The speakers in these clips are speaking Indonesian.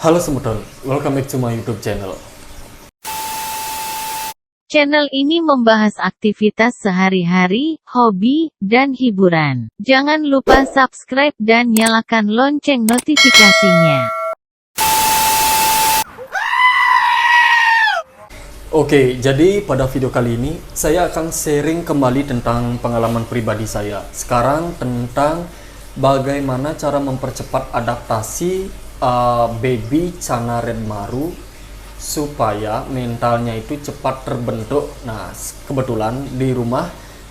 Halo Semutor, welcome back to my YouTube channel. Channel ini membahas aktivitas sehari-hari, hobi, dan hiburan. Jangan lupa subscribe dan nyalakan lonceng notifikasinya. Oke, jadi pada video kali ini saya akan sharing kembali tentang pengalaman pribadi saya. Sekarang tentang bagaimana cara mempercepat adaptasi baby Channa Red Maru supaya mentalnya itu cepat terbentuk. Nah, kebetulan di rumah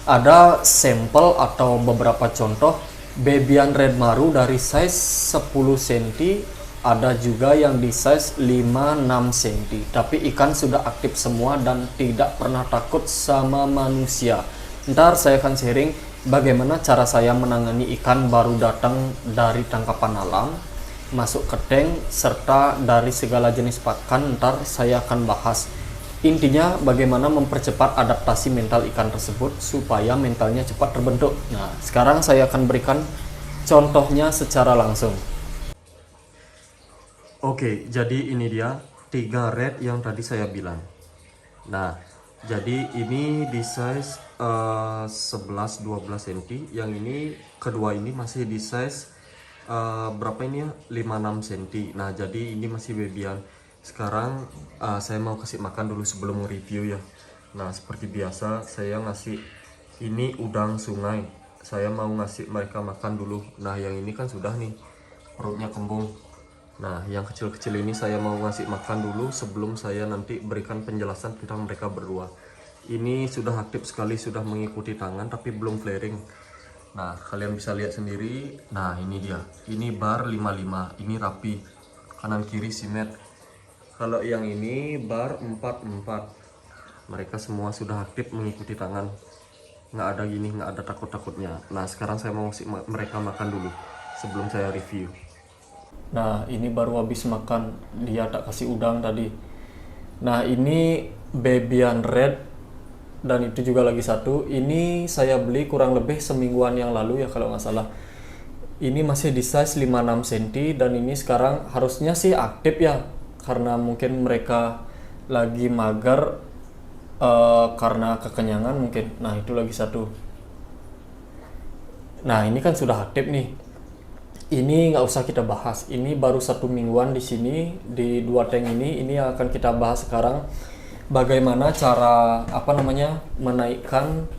ada sampel atau beberapa contoh babyan Red Maru dari size 10 cm, ada juga yang di size 5-6 cm. Tapi ikan sudah aktif semua dan tidak pernah takut sama manusia. Ntar saya akan sharing bagaimana cara saya menangani ikan baru datang dari tangkapan alam, masuk ke tank, serta dari segala jenis pakan. Ntar saya akan bahas intinya bagaimana mempercepat adaptasi mental ikan tersebut supaya mentalnya cepat terbentuk. Nah, sekarang saya akan berikan contohnya secara langsung. Oke, jadi ini dia 3 red yang tadi saya bilang. Nah, jadi ini di size 11-12 cm. Yang ini kedua ini masih di size berapa ini ya, 5-6 cm. Nah, jadi ini masih babyan. Sekarang saya mau kasih makan dulu sebelum review ya. Nah, seperti biasa saya ngasih ini udang sungai. Saya mau ngasih mereka makan dulu. Nah, yang ini kan sudah nih perutnya kembung. Nah, yang kecil-kecil ini saya mau ngasih makan dulu sebelum saya nanti berikan penjelasan tentang mereka berdua. Ini sudah aktif sekali, sudah mengikuti tangan tapi belum flaring. Nah, kalian bisa lihat sendiri. Nah, ini dia. Ini bar 55. Ini rapi. Kanan kiri simet. Kalau yang ini bar 44. Mereka semua sudah aktif mengikuti tangan. Nggak ada gini, nggak ada takut-takutnya. Nah, sekarang saya mau kasih mereka makan dulu sebelum saya review. Nah, ini baru habis makan. Dia tak kasih udang tadi. Nah, ini babyan red dan itu juga lagi satu. Ini saya beli kurang lebih semingguan yang lalu ya kalau nggak salah. Ini masih di size 5-6 cm dan ini sekarang harusnya sih aktif ya, karena mungkin mereka lagi mager karena kekenyangan mungkin. Nah, itu lagi satu. Nah, ini kan sudah aktif nih. Ini nggak usah kita bahas. Ini baru 1 mingguan di sini di 2 tank ini. Ini yang akan kita bahas sekarang. Bagaimana cara menaikkan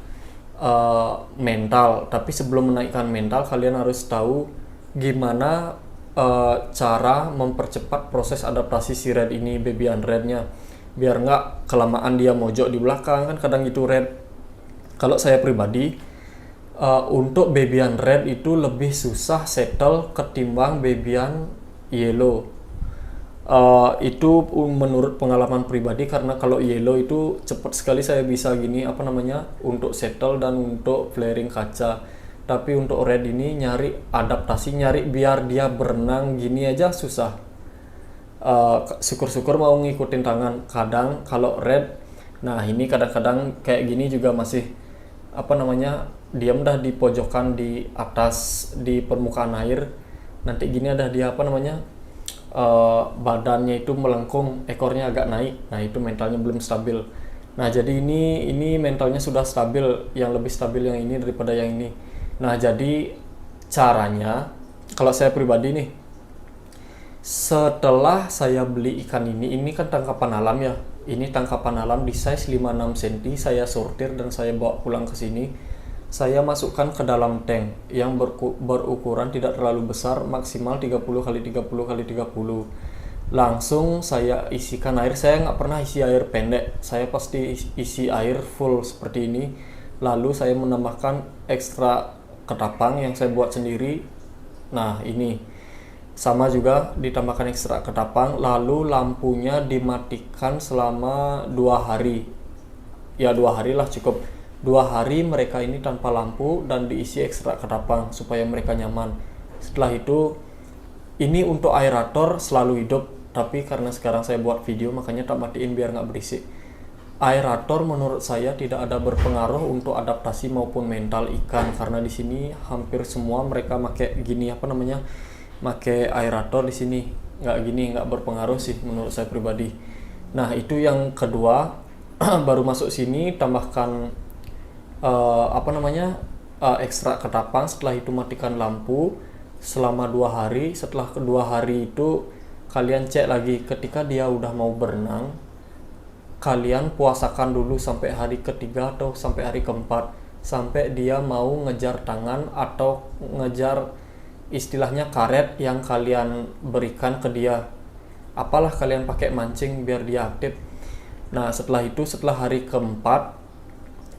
mental. Tapi sebelum menaikkan mental, kalian harus tahu gimana cara mempercepat proses adaptasi si red ini, babyan rednya, biar nggak kelamaan dia mojok di belakang kan kadang gitu red. Kalau saya pribadi, untuk babyan red itu lebih susah settle ketimbang babyan yellow. Itu menurut pengalaman pribadi, karena kalau yellow itu cepat sekali saya bisa gini untuk settle dan untuk flaring kaca. Tapi untuk red ini nyari adaptasi, nyari biar dia berenang gini aja susah. Syukur-syukur mau ngikutin tangan. Kadang kalau red, nah ini kadang-kadang kayak gini juga masih diam dah di pojokan di atas di permukaan air. Nanti gini ada dia badannya itu melengkung, ekornya agak naik. Nah, itu mentalnya belum stabil. Nah, jadi ini mentalnya sudah stabil, yang lebih stabil yang ini daripada yang ini. Nah, jadi caranya kalau saya pribadi nih, setelah saya beli ikan ini kan tangkapan alam ya. Ini tangkapan alam di size 5-6 cm, saya sortir dan saya bawa pulang ke sini. Saya masukkan ke dalam tank yang berukuran tidak terlalu besar, maksimal 30x30x30. Langsung saya isikan air. Saya nggak pernah isi air pendek, saya pasti isi air full seperti ini. Lalu saya menambahkan ekstra ketapang yang saya buat sendiri. Nah, ini sama juga ditambahkan ekstra ketapang. Lalu lampunya dimatikan selama 2 hari. Ya 2 hari lah cukup. 2 hari mereka ini tanpa lampu dan diisi ekstra ketapang supaya mereka nyaman. Setelah itu, ini untuk aerator selalu hidup, tapi karena sekarang saya buat video makanya tak matiin biar nggak berisik. Aerator menurut saya tidak ada berpengaruh untuk adaptasi maupun mental ikan, karena di sini hampir semua mereka pakai gini pakai aerator di sini. nggak berpengaruh sih menurut saya pribadi. Nah itu yang kedua. Baru masuk sini tambahkan ekstrak ketapang. Setelah itu matikan lampu selama 2 hari. Setelah kedua hari itu kalian cek lagi, ketika dia udah mau berenang, kalian puasakan dulu sampai hari ketiga atau sampai hari keempat, sampai dia mau ngejar tangan atau ngejar istilahnya karet yang kalian berikan ke dia. Apalah kalian pakai mancing biar dia aktif. Nah setelah itu, setelah hari keempat,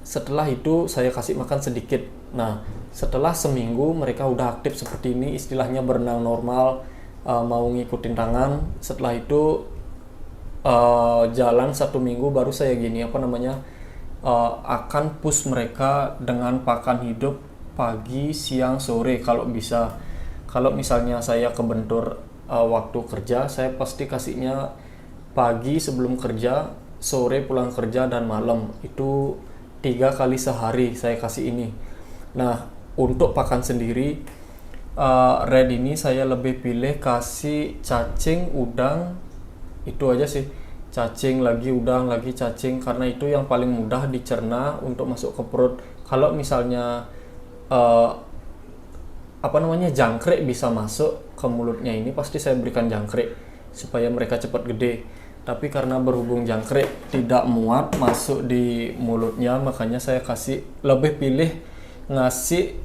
setelah itu saya kasih makan sedikit. Nah setelah seminggu mereka udah aktif seperti ini, istilahnya berenang normal, mau ngikutin tangan. Setelah itu jalan 1 minggu baru saya gini akan push mereka dengan pakan hidup pagi, siang, sore kalau bisa. Kalau misalnya saya kebentur waktu kerja, saya pasti kasihnya pagi sebelum kerja, sore pulang kerja, dan malam. Itu 3 kali sehari saya kasih ini. Nah untuk pakan sendiri, red ini saya lebih pilih kasih cacing, udang, itu aja sih. Cacing lagi, udang lagi, cacing, karena itu yang paling mudah dicerna untuk masuk ke perut. Kalau misalnya jangkrik bisa masuk ke mulutnya, ini pasti saya berikan jangkrik supaya mereka cepat gede. Tapi karena berhubung jangkrik tidak muat masuk di mulutnya, makanya saya lebih pilih ngasih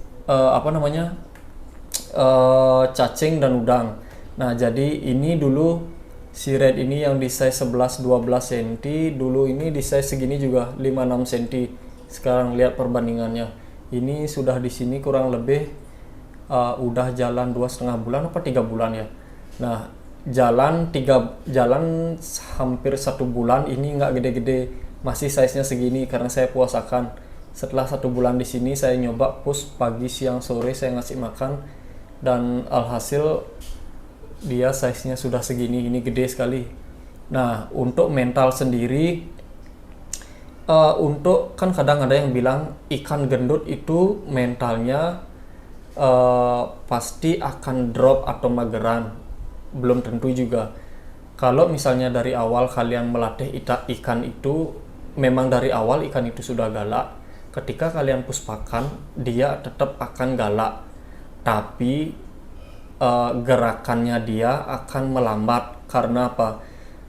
cacing dan udang. Nah jadi ini dulu si red ini yang di size 11-12 cm, dulu ini di size segini juga 5-6 cm. Sekarang lihat perbandingannya, ini sudah di sini kurang lebih udah jalan 2,5 bulan apa 3 bulan ya. Nah jalan hampir 1 bulan ini nggak gede-gede, masih size nya segini karena saya puasakan. Setelah 1 bulan di sini saya nyoba push pagi, siang, sore saya ngasih makan, dan alhasil dia size nya sudah segini, ini gede sekali. Nah untuk mental sendiri, untuk kan kadang ada yang bilang ikan gendut itu mentalnya pasti akan drop atau mageran. Belum tentu juga. Kalau misalnya dari awal kalian melatih ikan itu, memang dari awal ikan itu sudah galak, ketika kalian push pakan dia tetap akan galak, tapi gerakannya dia akan melambat. Karena apa?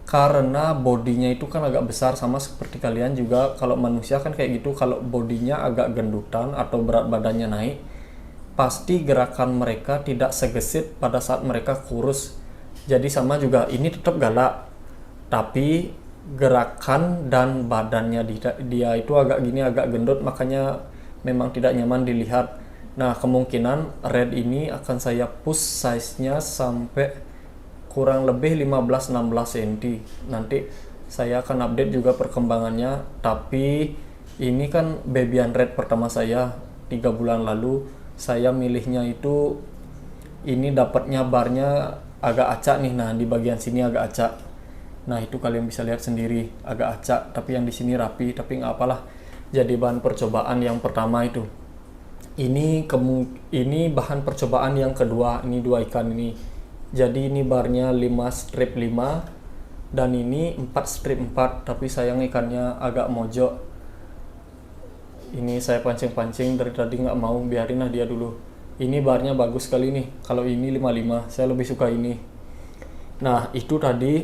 Karena bodinya itu kan agak besar, sama seperti kalian juga. Kalau manusia kan kayak gitu, kalau bodinya agak gendutan atau berat badannya naik, pasti gerakan mereka tidak segesit pada saat mereka kurus. Jadi sama juga, ini tetap galak, tapi gerakan dan badannya dia itu agak gini, agak gendut, makanya memang tidak nyaman dilihat. Nah kemungkinan red ini akan saya push size-nya sampai kurang lebih 15-16 cm. Nanti saya akan update juga perkembangannya. Tapi ini kan babyan red pertama saya 3 bulan lalu. Saya milihnya itu, ini dapatnya barnya agak acak nih. Nah di bagian sini agak acak. Nah itu kalian bisa lihat sendiri, agak acak, tapi yang di sini rapi. Tapi nggak apalah, jadi bahan percobaan yang pertama itu. Ini bahan percobaan yang kedua. Ini 2 ikan ini. Jadi ini barnya 5 strip 5, dan ini 4 strip 4. Tapi sayang ikannya agak mojok. Ini saya pancing-pancing dari tadi nggak mau, biarin lah dia dulu. Ini barnya bagus sekali nih. Kalau ini 55, saya lebih suka ini. Nah itu tadi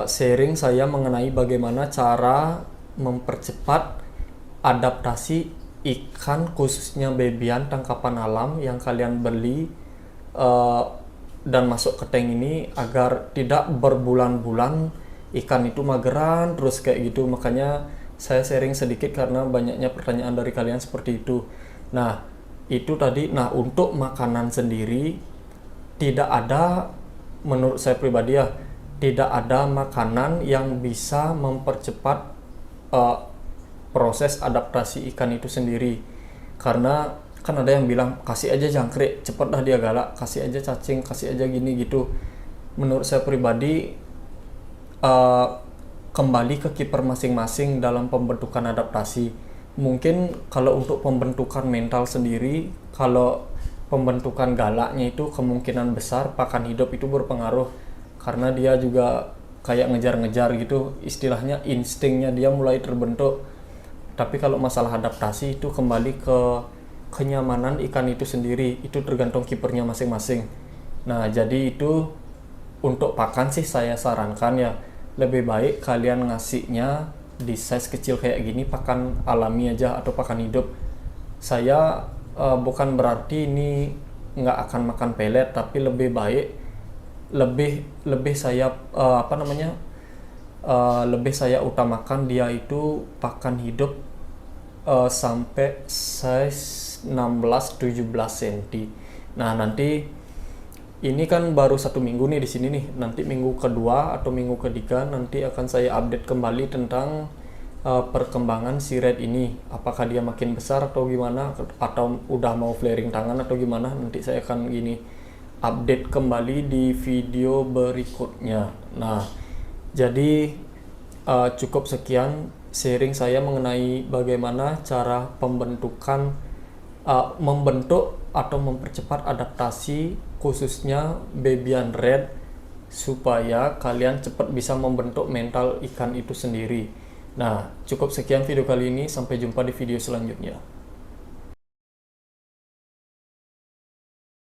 sharing saya mengenai bagaimana cara mempercepat adaptasi ikan, khususnya babyan tangkapan alam yang kalian beli dan masuk ke tank ini, agar tidak berbulan-bulan ikan itu mageran terus kayak gitu. Makanya saya sharing sedikit karena banyaknya pertanyaan dari kalian seperti itu. Nah itu tadi. Nah untuk makanan sendiri, tidak ada, menurut saya pribadi ya, tidak ada makanan yang bisa mempercepat proses adaptasi ikan itu sendiri. Karena kan ada yang bilang kasih aja jangkrik cepet dah dia galak, kasih aja cacing, kasih aja gini gitu. Menurut saya pribadi, kembali ke kiper masing-masing dalam pembentukan adaptasi. Mungkin kalau untuk pembentukan mental sendiri, kalau pembentukan galaknya itu kemungkinan besar pakan hidup itu berpengaruh, karena dia juga kayak ngejar-ngejar gitu, istilahnya instingnya dia mulai terbentuk. Tapi kalau masalah adaptasi itu kembali ke kenyamanan ikan itu sendiri, itu tergantung kipernya masing-masing. Nah, jadi itu untuk pakan sih saya sarankan ya, lebih baik kalian ngasihnya di size kecil kayak gini, pakan alami aja atau pakan hidup. Saya bukan berarti ini nggak akan makan pelet, tapi lebih baik lebih saya lebih saya utamakan dia itu pakan hidup sampai size 16-17 cm. Nah, nanti ini kan baru 1 minggu nih di sini nih. Nanti minggu kedua atau minggu ketiga nanti akan saya update kembali tentang perkembangan si red ini. Apakah dia makin besar atau gimana, atau udah mau flaring tangan atau gimana. Nanti saya akan update kembali di video berikutnya. Nah, jadi cukup sekian sharing saya mengenai bagaimana cara membentuk atau mempercepat adaptasi khususnya babyan red, supaya kalian cepat bisa membentuk mental ikan itu sendiri. Nah, cukup sekian video kali ini, sampai jumpa di video selanjutnya.